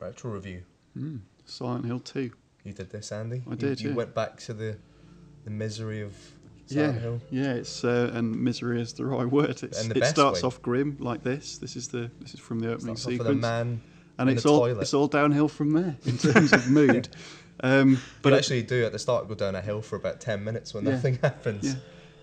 retro review. Silent Hill 2. You did this, Andy? I did, You went back to the misery of Yeah, Silent Hill. yeah. It's and misery is the right word. It starts off grim like this. This is from the opening Starts off with sequence. a man and in it's a all toilet. it's all downhill from there in terms of mood. But you actually do at the start go down a hill for about 10 minutes when nothing happens. Yeah.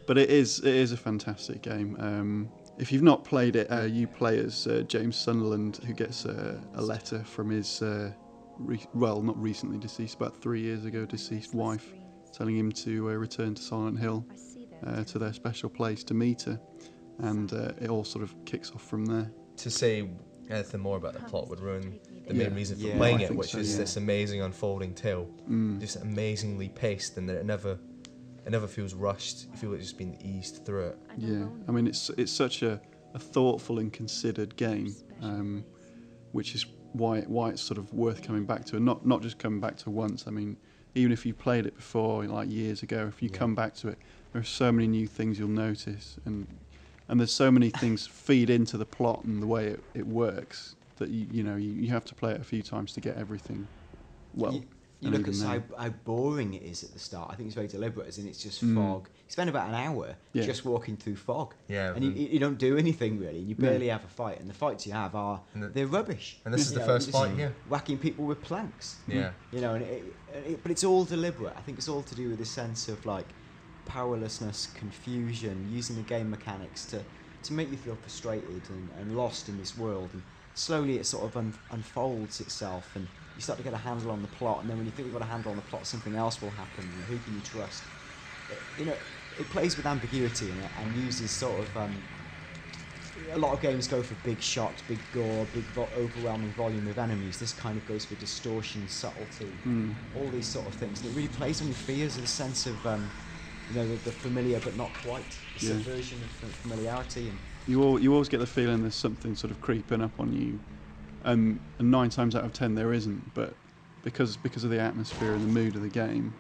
But it is a fantastic game. If you've not played it, you play as James Sunderland, who gets a letter from his not recently deceased, about 3 years ago deceased wife, telling him to return to Silent Hill, to their special place to meet her, and it all sort of kicks off from there. To say anything more about the plot would ruin the main reason for playing it, which is this amazing unfolding tale, just amazingly paced, and that it never feels rushed. You feel like it's just been eased through it. Yeah, I mean it's such a thoughtful and considered game, which is why it's sort of worth coming back to, and not just coming back to once. I mean, even if you played it before, like years ago, if you come back to it, there are so many new things you'll notice, and there's so many things feed into the plot and the way it works that you have to play it a few times to get everything well. You look at how boring it is at the start. I think it's very deliberate, as in it's just fog. You spend about an hour just walking through fog, and you don't do anything really. You barely have a fight, and the fights you have they're rubbish. And this is the first fight, whacking people with planks. Yeah, but it's all deliberate. I think it's all to do with this sense of like powerlessness, confusion, using the game mechanics to make you feel frustrated and lost in this world. And slowly it sort of unfolds itself, and you start to get a handle on the plot, and then when you think you've got a handle on the plot, something else will happen, and who can you trust? It plays with ambiguity and uses sort of a lot of games go for big shots, big gore, big overwhelming volume of enemies. This kind of goes for distortion, subtlety, all these sort of things, and it really plays on your fears, a sense of the familiar but not quite, the subversion of familiarity. And you always get the feeling there's something sort of creeping up on you, and 9 times out of 10 there isn't. But because of the atmosphere and the mood of the game,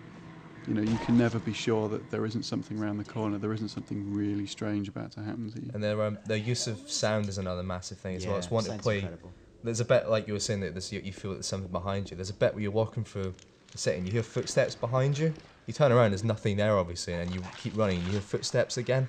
you can never be sure that there isn't something around the corner. There isn't something really strange about to happen to you. And their use of sound is another massive thing as well. It's one to play. Incredible. There's a bit like you were saying that you feel that there's something behind you. There's a bit where you're walking through the setting, you hear footsteps behind you. You turn around, there's nothing there obviously, and you keep running. You hear footsteps again.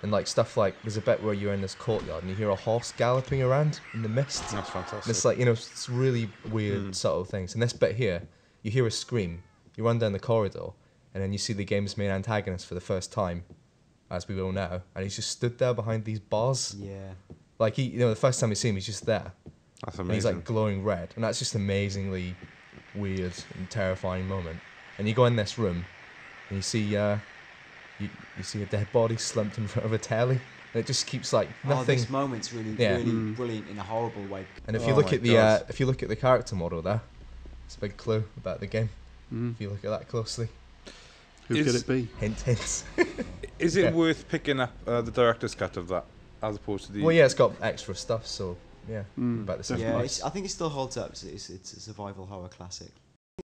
And like stuff like, there's a bit where you're in this courtyard and you hear a horse galloping around in the mist. That's fantastic. And it's like, it's really weird, subtle things. And this bit here, you hear a scream, you run down the corridor, and then you see the game's main antagonist for the first time, as we all know, and he's just stood there behind these bars. Yeah. Like the first time you see him, he's just there. That's amazing. And he's like glowing red, and that's just amazingly weird and terrifying moment. And you go in this room, and you see you see a dead body slumped in front of a telly, and it just keeps like nothing. This moment's really brilliant in a horrible way. And if you look at the character model there, it's a big clue about the game. If you look at that closely. Who could it be? Hint, hints. Is it worth picking up the director's cut of that as opposed to the? Well, yeah, it's got extra stuff, so about the same price. I think it still holds up. It's a survival horror classic.